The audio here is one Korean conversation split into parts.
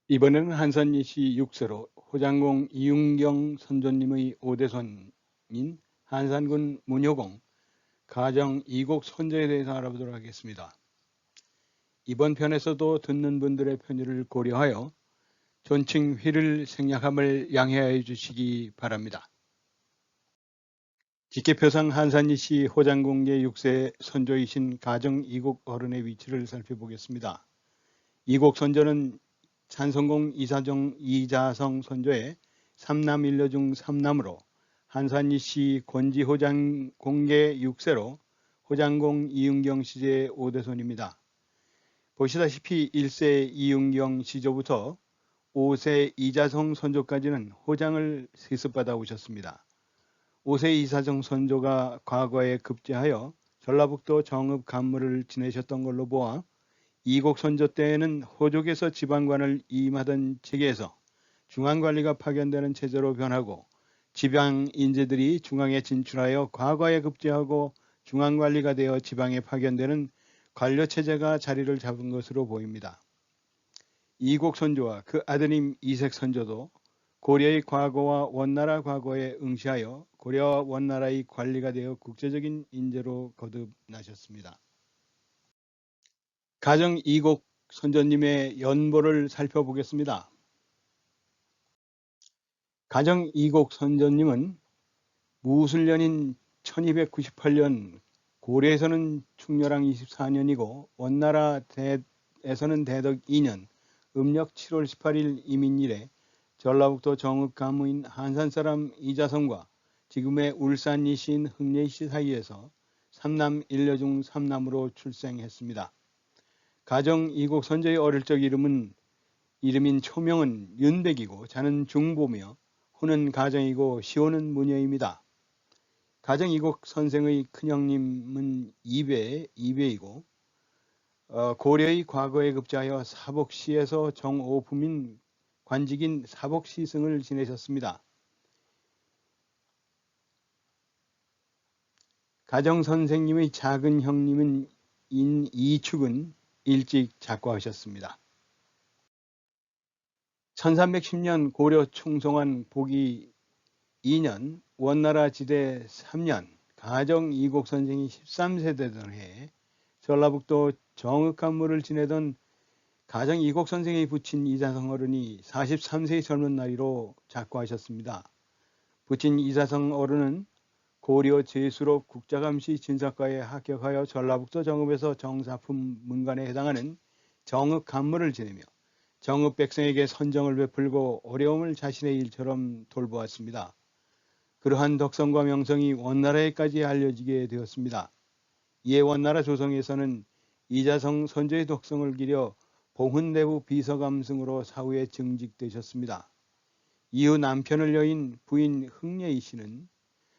이번에는 한산이시 6세로 호장공 이윤경 선조님의 오대손인 한산군 문효공 가정 이곡 선조에 대해서 알아보도록 하겠습니다. 이번 편에서도 듣는 분들의 편의를 고려하여 존칭 휘를 생략함을 양해하여 주시기 바랍니다. 직계표상 한산이시 호장공제 6세 선조이신 가정 이곡 어른의 위치를 살펴보겠습니다. 이곡 선조는 찬성공 이자성 선조의 3남 1녀 중 3남으로 한산이시 권지호장 공계 6세로 호장공 이윤경 시제의 5대손입니다. 보시다시피 1세 이윤경 시조부터 5세 이자성 선조까지는 호장을 세습받아 오셨습니다. 5세 이사정 선조가 과거에 급제하여 전라북도 정읍 간무를 지내셨던 걸로 보아 이곡 선조 때에는 호족에서 지방관을 임하던 체계에서 중앙관리가 파견되는 체제로 변하고 지방 인재들이 중앙에 진출하여 과거에 급제하고 중앙관리가 되어 지방에 파견되는 관료체제가 자리를 잡은 것으로 보입니다. 이곡 선조와 그 아드님 이색 선조도 고려의 과거와 원나라 과거에 응시하여 고려와 원나라의 관리가 되어 국제적인 인재로 거듭나셨습니다. 가정 이곡 선조님의 연보를 살펴보겠습니다. 가정 이곡 선조님은 무술년인 1298년 고려에서는 충렬왕 24년이고 원나라에서는 대덕 2년 음력 7월 18일 이민일에 전라북도 정읍 간무인 한산사람 이자성과 지금의 울산 이시인 흥례시 사이에서 3남 1녀 중 3남으로 출생했습니다. 가정 이곡 선조의 어릴 적 이름인 초명은 윤백이고 자는 중보며 후는 가정이고 시호는 무녀입니다. 가정 이곡 선생의 큰형님은 이배이고 고려의 과거에 급제하여 사복시에서 정오품인 관직인 사복시승을 지내셨습니다. 가정 선생님의 작은 형님은 이축은 일찍 작고하셨습니다. 1310년 고려 충성한 보기 2년 원나라 지대 3년 가정 이곡 선생이 13세 되던 해에 전라북도 정읍 간무를 지내던 가정 이곡 선생의 부친 이자성 어른이 43세의 젊은 나이로 작고하셨습니다. 부친 이자성 어른은 고려 제수록 국자감시 진사과에 합격하여 전라북도 정읍에서 정사품 문관에 해당하는 정읍 간무를 지내며 정읍 백성에게 선정을 베풀고 어려움을 자신의 일처럼 돌보았습니다. 그러한 덕성과 명성이 원나라에까지 알려지게 되었습니다. 이에 원나라 조정에서는 이자성 선조의 덕성을 기려 봉훈대부 비서감승으로 사후에 증직되셨습니다. 이후 남편을 여인 부인 흥례이 씨는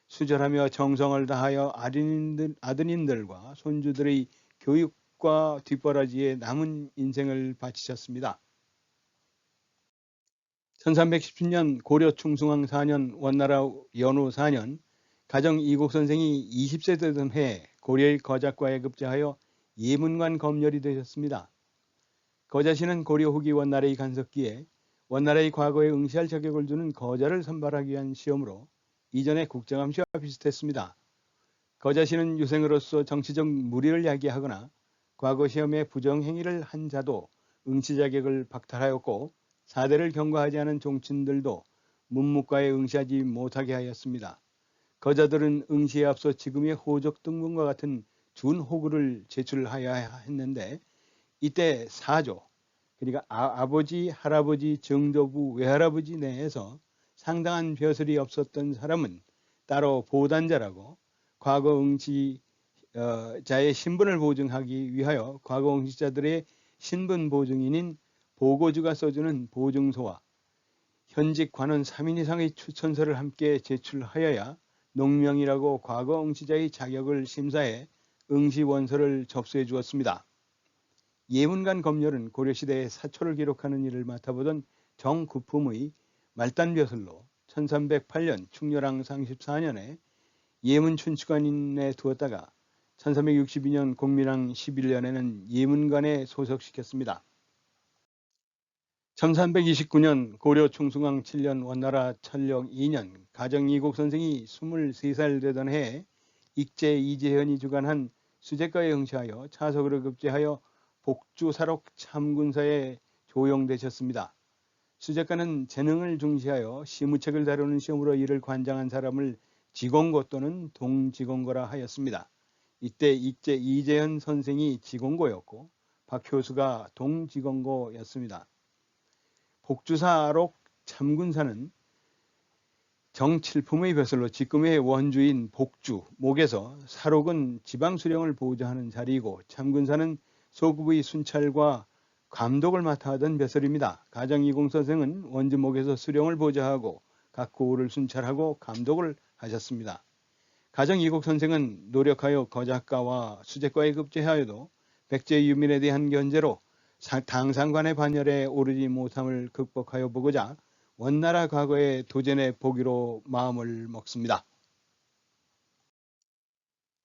수절하며 정성을 다하여 아드님들과 손주들의 교육과 뒷바라지에 남은 인생을 바치셨습니다. 1317년 고려 충승왕 4년 원나라 연후 4년 가정 이곡 선생이 20세 되던 해에 고려의 거작과에 급제하여 예문관 검열이 되셨습니다. 거자씨는 고려 후기 원나라의 간섭기에 원나라의 과거에 응시할 자격을 주는 거자를 선발하기 위한 시험으로 이전의 국정감시와 비슷했습니다. 거자씨는 유생으로서 정치적 무리를 야기하거나 과거 시험에 부정행위를 한 자도 응시 자격을 박탈하였고 사대를 경과하지 않은 종친들도 문무과에 응시하지 못하게 하였습니다. 거자들은 응시에 앞서 지금의 호적 등본과 같은 준호구를 제출하여야 했는데 이때 사조, 그러니까 아버지, 할아버지, 정조부, 외할아버지 내에서 상당한 벼슬이 없었던 사람은 따로 보단자라고 과거 응시자의 신분을 보증하기 위하여 과거 응시자들의 신분 보증인인 보고주가 써주는 보증서와 현직 관원 3인 이상의 추천서를 함께 제출하여야 농명이라고 과거 응시자의 자격을 심사해 응시원서를 접수해 주었습니다. 예문관 검열은 고려시대에 사초를 기록하는 일을 맡아보던 정구품의 말단벼슬로 1308년 충렬왕 34년에 예문춘추관인에 두었다가 1362년 공민왕 11년에는 예문관에 소속시켰습니다. 1329년 고려 충숭왕 7년 원나라 천력 2년 가정 이곡 선생이 23살 되던 해에 익제 이재현이 주관한 수제과에 응시하여 차석으로 급제하여 복주사록 참군사에 조용되셨습니다. 수제과는 재능을 중시하여 시무책을 다루는 시험으로 이를 관장한 사람을 지공고 또는 동지공고라 하였습니다. 이때 익제 이재현 선생이 지공고였고 박 교수가 동지공고였습니다. 복주사록 참군사는 정칠품의 벼슬로 지금의 원주인 복주, 목에서 사록은 지방수령을 보좌하는 자리이고 참군사는 소급의 순찰과 감독을 맡아 하던 벼슬입니다. 가정이공 선생은 원주목에서 수령을 보좌하고 각 고을을 순찰하고 감독을 하셨습니다. 가정이곡 선생은 노력하여 거작가와 수제과에 급제하여도 백제 유민에 대한 견제로 당상관의 반열에 오르지 못함을 극복하여 보고자 원나라 과거에 도전해 보기로 마음을 먹습니다.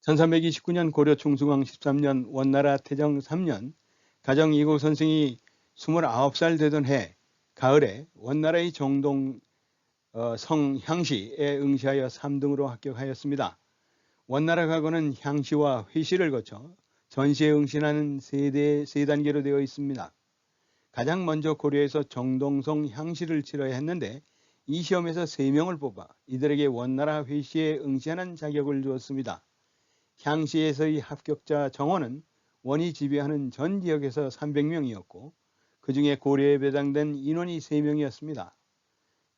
1329년 고려 충숭왕 13년 원나라 태정 3년 가정 이곡 선생이 29살 되던 해 가을에 원나라의 정동 성 향시에 응시하여 3등으로 합격하였습니다. 원나라 과거는 향시와 회시를 거쳐 전시에 응시하는 세 단계로 되어 있습니다. 가장 먼저 고려에서 정동성 향시를 치러야 했는데 이 시험에서 3명을 뽑아 이들에게 원나라 회시에 응시하는 자격을 주었습니다. 향시에서의 합격자 정원은 원이 지배하는 전 지역에서 300명이었고 그 중에 고려에 배당된 인원이 3명이었습니다.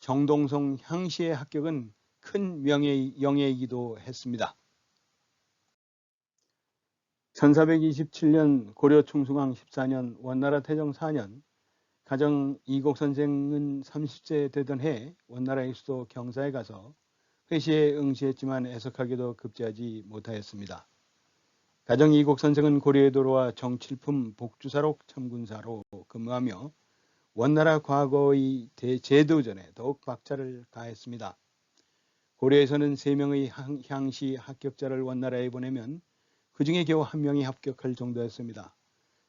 정동성 향시의 합격은 큰 영예이기도 했습니다. 1427년 고려 충숭왕 14년 원나라 태정 4년 가정 이곡 선생은 30세 되던 해 원나라의 수도 경사에 가서 회시에 응시했지만 애석하게도 급제하지 못하였습니다. 가정 이곡 선생은 고려에 돌아와 정칠품 복주사록 참군사로 근무하며 원나라 과거의 제도전에 더욱 박차를 가했습니다. 고려에서는 3명의 향시 합격자를 원나라에 보내면 그 중에 겨우 1명이 합격할 정도였습니다.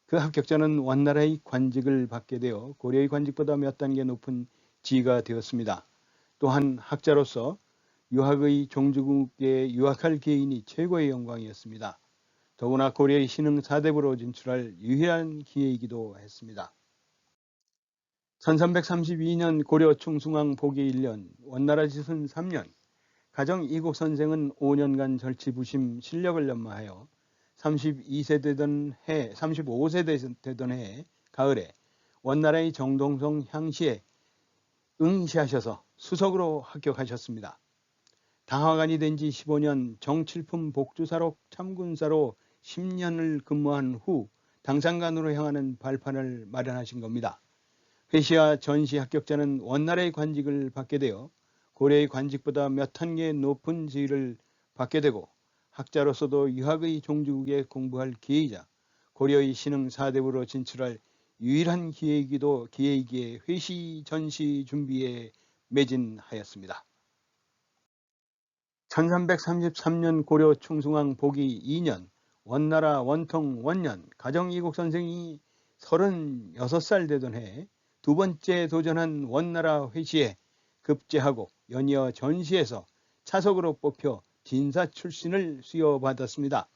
그 합격자는 원나라의 관직을 받게 되어 고려의 관직보다 몇 단계 높은 지위가 되었습니다. 또한 학자로서 유학의 종주국에 유학할 기회이니 최고의 영광이었습니다. 더구나 고려의 신흥 4대부로 진출할 유일한 기회이기도 했습니다. 1332년 고려 충숭왕 보기 1년 원나라 지순 3년 가정 이곡 선생은 5년간 절치부심 실력을 연마하여 35세 되던 해 가을에 원나라의 정동성 향시에 응시하셔서 수석으로 합격하셨습니다. 당화관이 된 지 15년 정칠품 복주사록 참군사로 10년을 근무한 후 당상관으로 향하는 발판을 마련하신 겁니다. 회시와 전시 합격자는 원나라의 관직을 받게 되어 고려의 관직보다 몇 단계 높은 지위를 받게 되고 학자로서도 유학의 종주국에 공부할 기회이자 고려의 신흥 4대부로 진출할 유일한 기회이기에 회시 전시 준비에 매진하였습니다. 1333년 고려 충숭왕 보기 2년 원나라 원통 원년 가정 이곡 선생이 36살 되던 해 두 번째 도전한 원나라 회시에 급제하고 연이어 전시에서 차석으로 뽑혀 진사 출신을 수여받았습니다.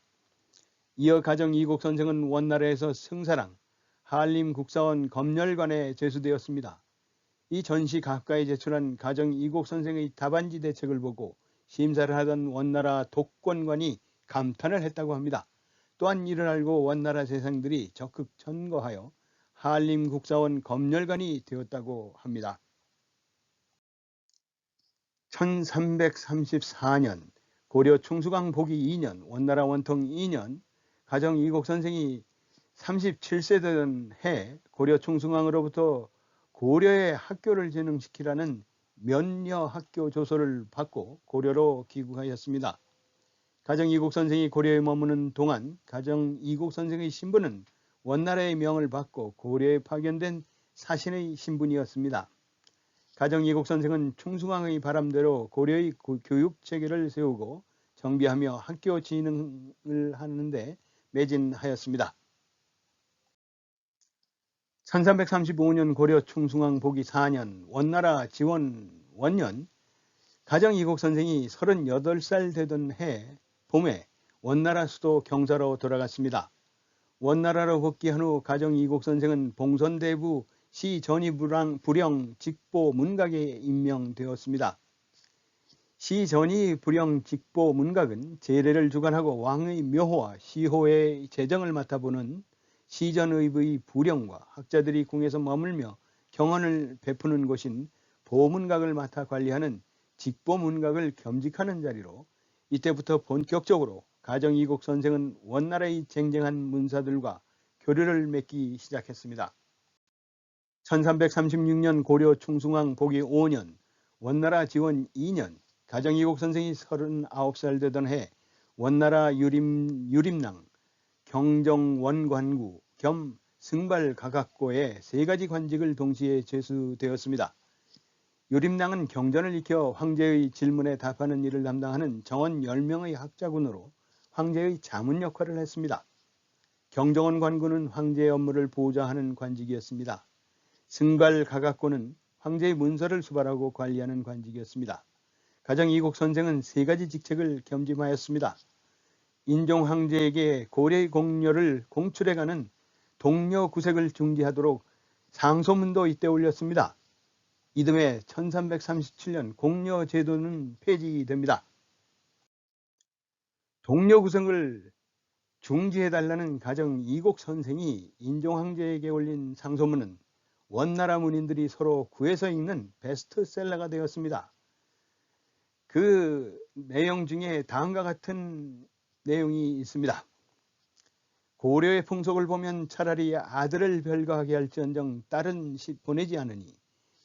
이어 가정 이곡 선생은 원나라에서 승사랑, 한림국사원 검열관에 제수되었습니다. 이 전시 각과에 제출한 가정 이곡 선생의 답안지 대책을 보고 심사를 하던 원나라 독권관이 감탄을 했다고 합니다. 또한 이를 알고 원나라 세상들이 적극 천거하여 한림국사원 검열관이 되었다고 합니다. 1334년 고려 충수강 보기 2년 원나라 원통 2년 가정 이곡 선생이 37세 되던 해 고려 충숭왕으로부터 고려의 학교를 진흥시키라는 면녀 학교 조서를 받고 고려로 귀국하였습니다. 가정 이곡 선생이 고려에 머무는 동안 가정 이곡 선생의 신분은 원나라의 명을 받고 고려에 파견된 사신의 신분이었습니다. 가정 이곡 선생은 충숭왕의 바람대로 고려의 교육 체계를 세우고 정비하며 학교 진흥을 하는데 매진하였습니다. 1335년 고려 충숭왕 보기 4년 원나라 지원 원년 가정 이곡 선생이 38살 되던 해 봄에 원나라 수도 경사로 돌아갔습니다. 원나라로 복귀한 후 가정 이곡 선생은 봉선대부 시전이부령 직보 문각에 임명되었습니다. 시전이부령 직보 문각은 제례를 주관하고 왕의 묘호와 시호의 재정을 맡아보는 시전의부의 부령과 학자들이 궁에서 머물며 경언을 베푸는 곳인 보문각을 맡아 관리하는 직보문각을 겸직하는 자리로 이때부터 본격적으로 가정 이곡 선생은 원나라의 쟁쟁한 문사들과 교류를 맺기 시작했습니다. 1336년 고려 충숭왕 보기 5년 원나라 지원 2년 가정 이곡 선생이 39살 되던 해 원나라 유림랑 경정원관구 겸 승발가각고에 3가지 관직을 동시에 제수되었습니다. 유림랑은 경전을 익혀 황제의 질문에 답하는 일을 담당하는 정원 10명의 학자군으로 황제의 자문 역할을 했습니다. 경정원 관구는 황제의 업무를 보좌하는 관직이었습니다. 승발가각고는 황제의 문서를 수발하고 관리하는 관직이었습니다. 가정 이곡 선생은 3가지 직책을 겸임하였습니다. 인종 황제에게 고려의 공료를 공출해가는 동료 구색을 중지하도록 상소문도 이때 올렸습니다. 이듬해 1337년 공료 제도는 폐지됩니다. 동료 구색을 중지해달라는 가정 이곡 선생이 인종 황제에게 올린 상소문은 원나라 문인들이 서로 구해서 읽는 베스트셀러가 되었습니다. 그 내용 중에 다음과 같은 내용이 있습니다. 고려의 풍속을 보면 차라리 아들을 별거하게 할지언정 딸은 보내지 않으니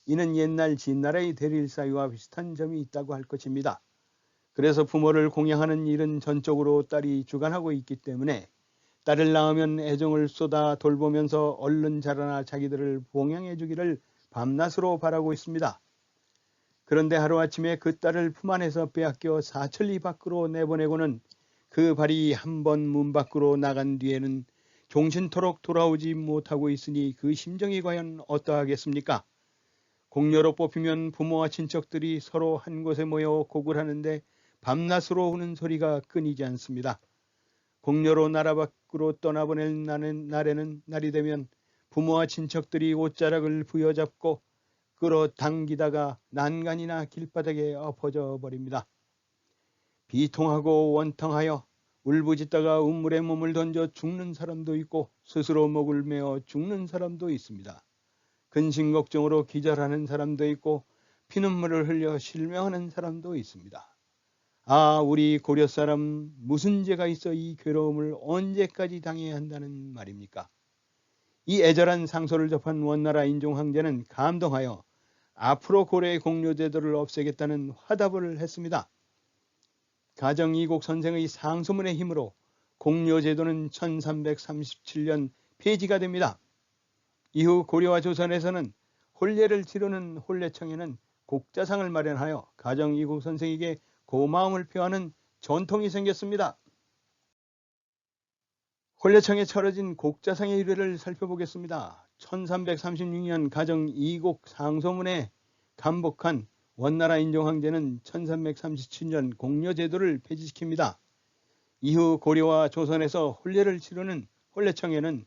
이는 옛날 진나라의 대릴사유와 비슷한 점이 있다고 할 것입니다. 그래서 부모를 공양하는 일은 전적으로 딸이 주관하고 있기 때문에 딸을 낳으면 애정을 쏟아 돌보면서 얼른 자라나 자기들을 봉양해 주기를 밤낮으로 바라고 있습니다. 그런데 하루아침에 그 딸을 품 안에서 빼앗겨 사천리 밖으로 내보내고는 그 발이 한 번 문 밖으로 나간 뒤에는 종신토록 돌아오지 못하고 있으니 그 심정이 과연 어떠하겠습니까? 공료로 뽑히면 부모와 친척들이 서로 한 곳에 모여 곡을 하는데 밤낮으로 우는 소리가 끊이지 않습니다. 공료로 나라 밖으로 떠나보낼 날이 되면 부모와 친척들이 옷자락을 부여잡고 끌어당기다가 난간이나 길바닥에 엎어져 버립니다. 비통하고 원통하여 울부짖다가 우물에 몸을 던져 죽는 사람도 있고 스스로 목을 메어 죽는 사람도 있습니다. 근심 걱정으로 기절하는 사람도 있고 피눈물을 흘려 실명하는 사람도 있습니다. 아, 우리 고려 사람 무슨 죄가 있어 이 괴로움을 언제까지 당해야 한다는 말입니까? 이 애절한 상소를 접한 원나라 인종 황제는 감동하여 앞으로 고려의 공료 제도를 없애겠다는 화답을 했습니다. 가정 이곡 선생의 상소문의 힘으로 공료 제도는 1337년 폐지가 됩니다. 이후 고려와 조선에서는 혼례를 치르는 혼례청에는 곡자상을 마련하여 가정 이곡 선생에게 고마움을 표하는 전통이 생겼습니다. 혼례청에 차려진 곡자상의 유래를 살펴보겠습니다. 1336년 가정 이곡 상소문에 감복한 원나라 인종 황제는 1337년 공료 제도를 폐지시킵니다. 이후 고려와 조선에서 혼례를 치르는 혼례청에는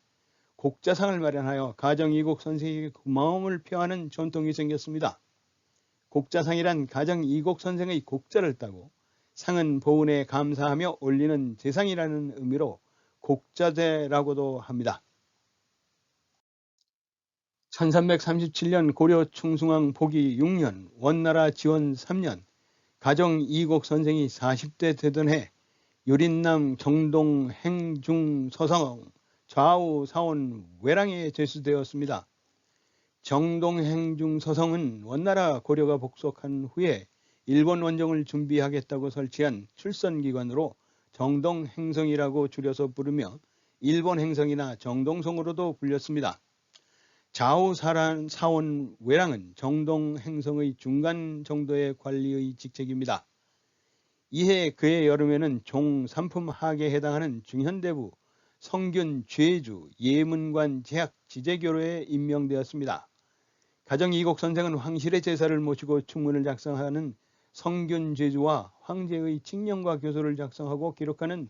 곡자상을 마련하여 가정 이곡 선생에게 고마움을 표하는 전통이 생겼습니다. 곡자상이란 가정 이곡 선생의 곡자를 따고 상은 보은에 감사하며 올리는 제상이라는 의미로 곡자대라고도 합니다. 1337년 고려 충숭왕 보기 6년 원나라 지원 3년 가정 이곡 선생이 40대 되던 해 유린남 정동 행중 서성 좌우 사원 외랑에 제수되었습니다. 정동 행중 서성은 원나라 고려가 복속한 후에 일본 원정을 준비하겠다고 설치한 출선기관으로 정동행성이라고 줄여서 부르며 일본 행성이나 정동성으로도 불렸습니다. 좌우 사원 외랑은 정동행성의 중간 정도의 관리의 직책입니다. 이해 그해 여름에는 종 3품 하계에 해당하는 중현대부 성균 죄주 예문관 재학 지제교로에 임명되었습니다. 가정 이곡 선생은 황실의 제사를 모시고 축문을 작성하는 성균 죄주와 황제의 칙령과 교서를 작성하고 기록하는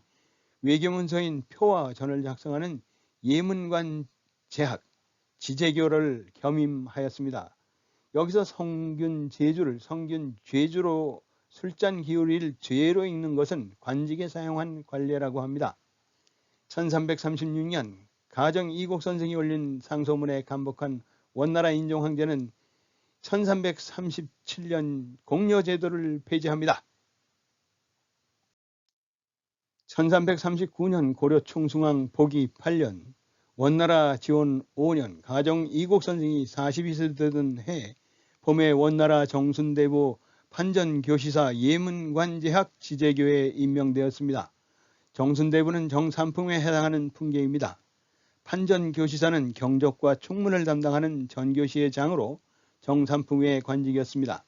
외교문서인 표와 전을 작성하는 예문관 재학 지제교를 겸임하였습니다. 여기서 성균 제주를 성균 죄주로 술잔 기울일 죄로 읽는 것은 관직에 사용한 관례라고 합니다. 1336년 가정 이곡 선생이 올린 상소문에 감복한 원나라 인종 황제는 1337년 공려제도를 폐지합니다. 1339년 고려 충승왕 보기 8년 원나라 지원 5년 가정 이곡 선생이 42세 되던 해 봄에 원나라 정순대부 판전교시사 예문관제학 지제교에 임명되었습니다. 정순대부는 정삼품에 해당하는 품계입니다. 판전교시사는 경적과 축문을 담당하는 전교시의 장으로 정삼품의 관직이었습니다.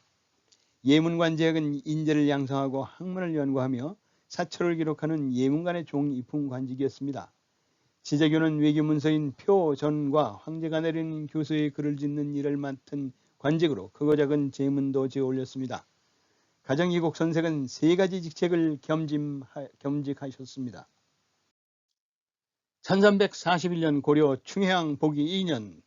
예문관제학은 인재를 양성하고 학문을 연구하며 사초를 기록하는 예문관의 종이품 관직이었습니다. 지제교는 외교문서인 표, 전과 황제가 내리는 교서에 글을 짓는 일을 맡은 관직으로 크고 작은 제문도 지어 올렸습니다. 가정 이곡 선생은 3가지 직책을 겸직하셨습니다. 1341년 고려 충해왕 보기 2년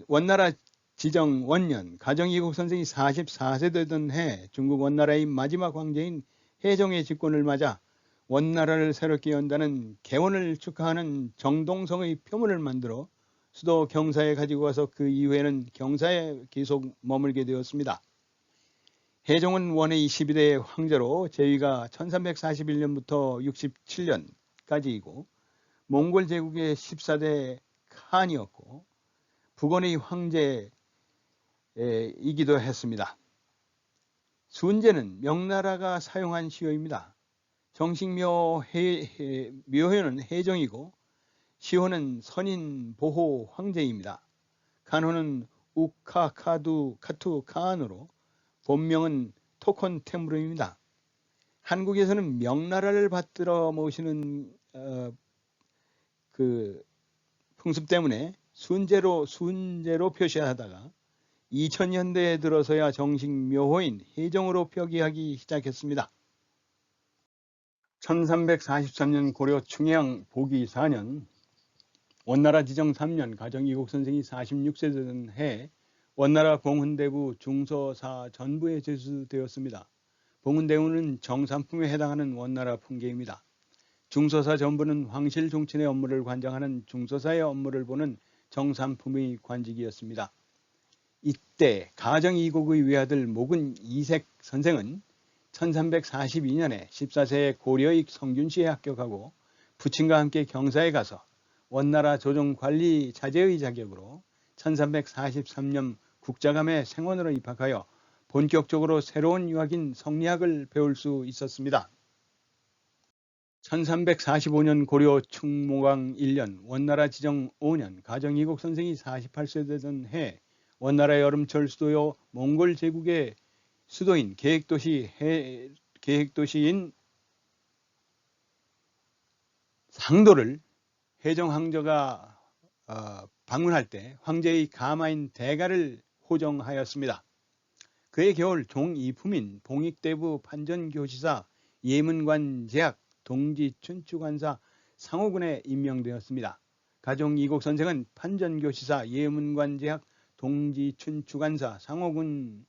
원나라 지정 원년 가정 이곡 선생이 44세 되던 해 중국 원나라의 마지막 황제인 해종의 집권을 맞아 원나라를 새롭게 연다는 개원을 축하하는 정동성의 표문을 만들어 수도 경사에 가지고 와서 그 이후에는 경사에 계속 머물게 되었습니다. 해종은 원의 12대 황제로 재위가 1341년부터 67년까지이고 몽골 제국의 14대 칸이었고 북원의 황제이기도 했습니다. 순제는 명나라가 사용한 시호입니다. 정식묘 묘호는 해종이고 시호는 선인 보호 황제입니다. 간호는 우카카두 카투 카안으로 본명은 토콘 테무르입니다. 한국에서는 명나라를 받들어 모시는 그 풍습 때문에 순제로 표시하다가 2000년대에 들어서야 정식 묘호인 해종으로 표기하기 시작했습니다. 1343년 고려 충해왕 보기 4년 원나라 지정 3년 가정 이곡 선생이 46세 되던 해 원나라 봉훈대부 중서사 전부에 제수되었습니다. 봉훈대부는 정삼품에 해당하는 원나라 품계입니다. 중서사 전부는 황실 종친의 업무를 관장하는 중서사의 업무를 보는 정삼품의 관직이었습니다. 이때 가정 이곡의 외아들 목은 이색 선생은 1342년에 14세에 고려의 성균시에 합격하고 부친과 함께 경사에 가서 원나라 조정관리 자제의 자격으로 1343년 국자감에 생원으로 입학하여 본격적으로 새로운 유학인 성리학을 배울 수 있었습니다. 1345년 고려 충무왕 1년 원나라 지정 5년 가정 이곡 선생이 48세 되던 해 원나라 여름철 수도요 몽골 제국의 수도인 계획도시인 상도를 해종 황제가 방문할 때 황제의 가마인 대가를 호정하였습니다. 그해 겨울 종이품인 봉익대부 판전교시사 예문관 제학 동지춘추관사 상호군에 임명되었습니다. 가정 이곡 선생은 판전교시사 예문관 제학 동지춘추관사 상호군은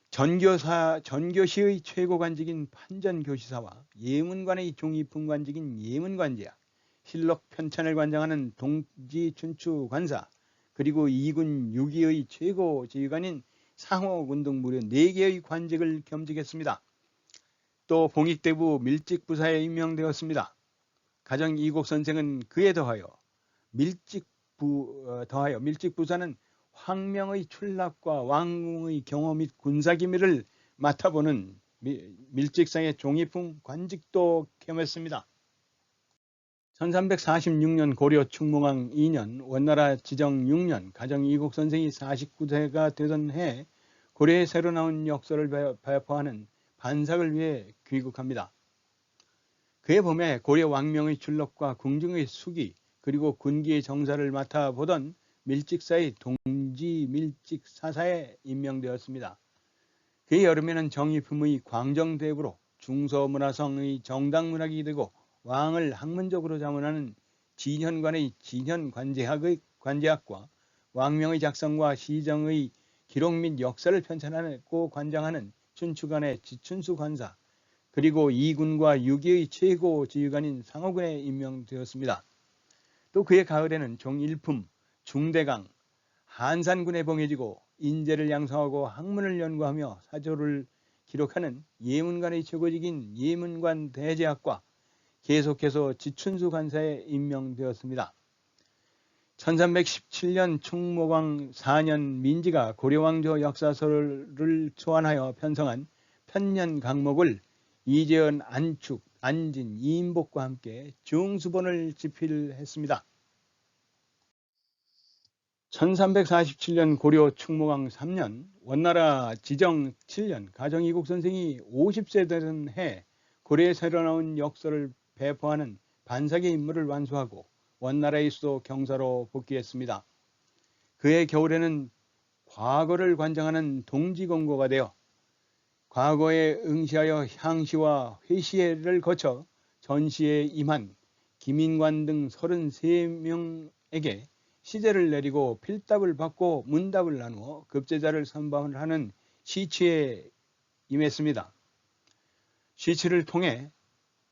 전교시의 최고관직인 판전교시사와 예문관의 종이품관직인 예문관제학, 실록 편찬을 관장하는 동지춘추관사, 그리고 2군 6위의 최고 지휘관인 상호군 등 무려 4개의 관직을 겸직했습니다. 또 봉익대부 밀직부사에 임명되었습니다. 가정 이곡 선생은 그에 더하여 밀직부사는 황명의 출납과 왕궁의 경호 및 군사기밀을 맡아보는 밀직상의 종이품 관직도 겸했습니다. 1346년 고려 충무왕 2년 원나라 지정 6년 가정 이곡 선생이 49세가 되던 해 고려에 새로 나온 역사를 배포하는 반삭을 위해 귀국합니다. 그의 봄에 고려 왕명의 출록과 궁중의 수기 그리고 군기의 정사를 맡아보던 밀직사의 동지밀직사사에 임명되었습니다. 그의 여름에는 정의품의 광정대부로 중서문화성의 정당문학이 되고 왕을 학문적으로 자문하는 진현관의 진현관제학과 왕명의 작성과 시정의 기록 및 역사를 편찬하고 관장하는 춘추관의 지춘수관사 그리고 이군과 유기의 최고 지휘관인 상호군에 임명되었습니다. 또 그의 가을에는 종일품, 중대강, 한산군에 봉해지고 인재를 양성하고 학문을 연구하며 사조를 기록하는 예문관의 최고직인 예문관 대제학과 계속해서 지춘수 관사에 임명되었습니다. 1317년 충무광 4년 민지가 고려왕조 역사서를 초안하여 편성한 편년 강목을 이재현, 안축, 안진, 이인복과 함께 중수본을 집필했습니다. 1347년 고려 충무광 3년 원나라 지정 7년 가정 이국 선생이 50세 되던 해 고려에 새로 나온 역사를 배포하는 반삭의 임무를 완수하고 원나라의 수도 경사로 복귀했습니다. 그해 겨울에는 과거를 관장하는 동지검거가 되어 과거에 응시하여 향시와 회시를 거쳐 전시에 임한 김인관 등 33명에게 시제를 내리고 필답을 받고 문답을 나누어 급제자를 선발하는 시치에 임했습니다. 시치를 통해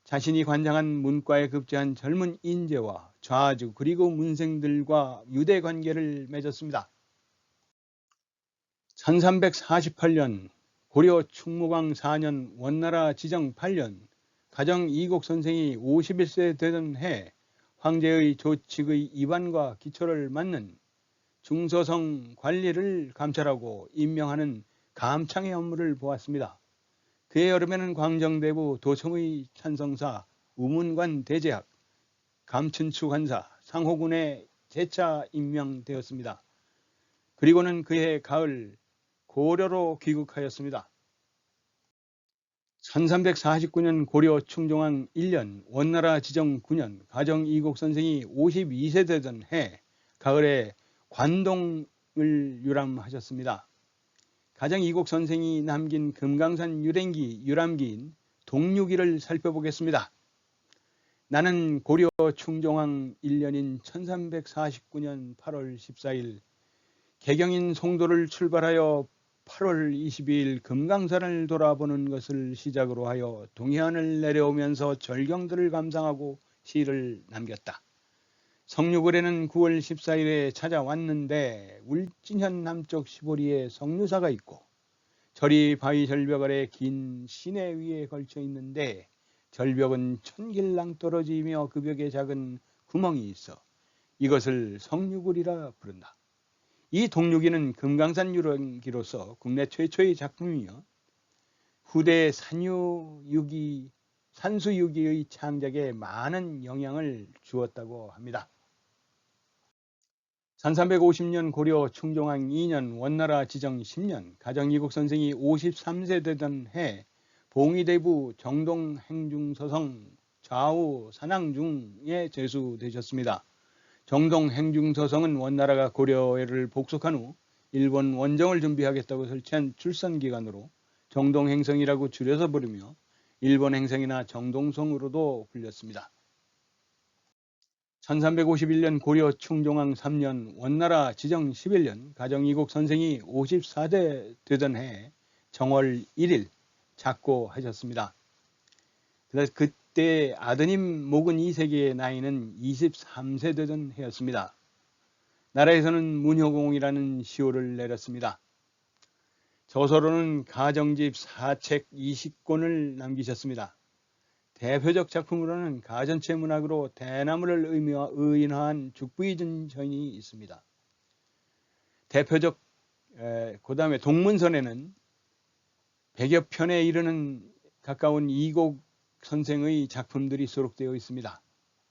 자신이 관장한 문과에 급제한 젊은 인재와 좌주 그리고 문생들과 유대 관계를 맺었습니다. 1348년 고려 충무광 4년 원나라 지정 8년 가정 이곡 선생이 51세 되던 해 황제의 조칙의 위반과 기초를 맡는 중서성 관리를 감찰하고 임명하는 감창의 업무를 보았습니다. 그해 여름에는 광정대부 도청의 찬성사 우문관 대제학 감춘추 관사 상호군에 재차 임명되었습니다. 그리고는 그해 가을 고려로 귀국하였습니다. 1349년 고려 충종왕 1년 원나라 지정 9년 가정 이곡 선생이 52세 되던 해 가을에 관동을 유람하셨습니다. 가정 이곡 선생이 남긴 금강산 유람기인 동류기를 살펴보겠습니다. 나는 고려 충종왕 1년인 1349년 8월 14일 개경인 송도를 출발하여 8월 22일 금강산을 돌아보는 것을 시작으로 하여 동해안을 내려오면서 절경들을 감상하고 시를 남겼다. 성류굴에는 9월 14일에 찾아왔는데 울진현 남쪽 시보리에 성류사가 있고 절이 바위 절벽 아래 긴 시내 위에 걸쳐 있는데 절벽은 천길랑 떨어지며 그 벽에 작은 구멍이 있어 이것을 성류굴이라 부른다. 이 동류기는 금강산 유람기로서 국내 최초의 작품이며 후대 산수유기의 창작에 많은 영향을 주었다고 합니다. 1350년 고려 충종왕 2년 원나라 지정 10년 가정 이곡 선생이 53세 되던 해 봉의대부 정동행중서성 좌우 산항중에 제수되셨습니다. 정동행중서성은 원나라가 고려를 복속한 후 일본 원정을 준비하겠다고 설치한 출산기관으로 정동행성이라고 줄여서 부르며 일본 행성이나 정동성으로도 불렸습니다. 1351년 고려 충종왕 3년 원나라 지정 11년 가정 이곡 선생이 54세 되던 해 정월 1일 작고하셨습니다. 그때 아드님 목은 2세기의 나이는 23세 되던 해였습니다. 나라에서는 문효공이라는 시호를 내렸습니다. 저서로는 가정집 사책 20권을 남기셨습니다. 대표적 작품으로는 가전체 문학으로 대나무를 의인화한 죽부이전이 있습니다. 대표적 그 다음에 동문선에는 100여 편에 이르는 가까운 이곡 선생의 작품들이 수록되어 있습니다.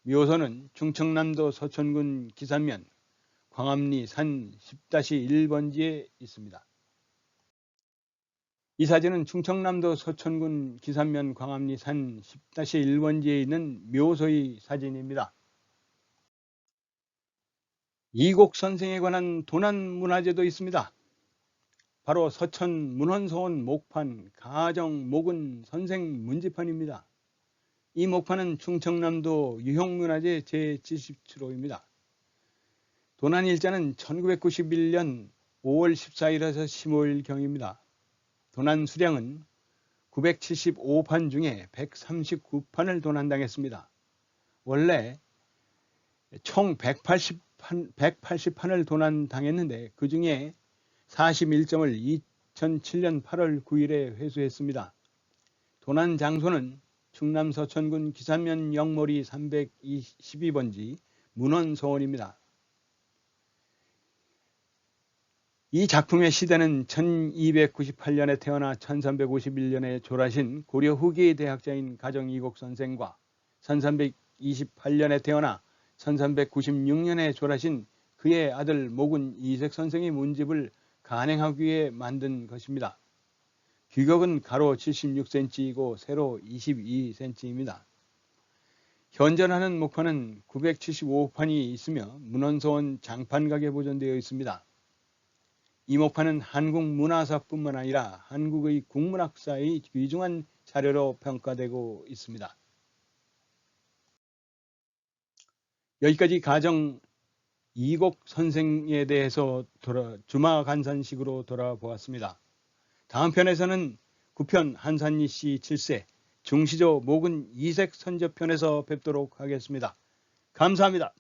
묘서는 충청남도 서천군 기산면 광암리 산 10-1번지에 있습니다. 이 사진은 충청남도 서천군 기산면 광암리 산 10-1번지에 있는 묘소의 사진입니다. 이곡 선생에 관한 도난 문화재도 있습니다. 바로 서천 문헌소원 목판 가정 목은 선생 문지판입니다. 이 목판은 충청남도 유형문화재 제77호입니다. 도난 일자는 1991년 5월 14일에서 15일경입니다. 도난 수량은 975판 중에 139판을 도난당했습니다. 원래 총 180판을 도난당했는데 그 중에 41점을 2007년 8월 9일에 회수했습니다. 도난 장소는 충남 서천군 기산면 영몰이 312번지 문헌소원입니다. 이 작품의 시대는 1298년에 태어나 1351년에 졸하신 고려 후기의 대학자인 가정 이곡 선생과 1328년에 태어나 1396년에 졸하신 그의 아들 목은 이색 선생의 문집을 간행하기 위해 만든 것입니다. 규격은 가로 76cm이고 세로 22cm입니다. 현존하는 목판은 975판이 있으며 문헌소원 장판각에 보존되어 있습니다. 이 목판은 한국 문화사뿐만 아니라 한국의 국문학사의 귀중한 자료로 평가되고 있습니다. 여기까지 가정 이곡 선생에 대해서 주마간산식으로 돌아보았습니다. 다음 편에서는 9편 한산리씨 7세 중시조 목은 이색 선저편에서 뵙도록 하겠습니다. 감사합니다.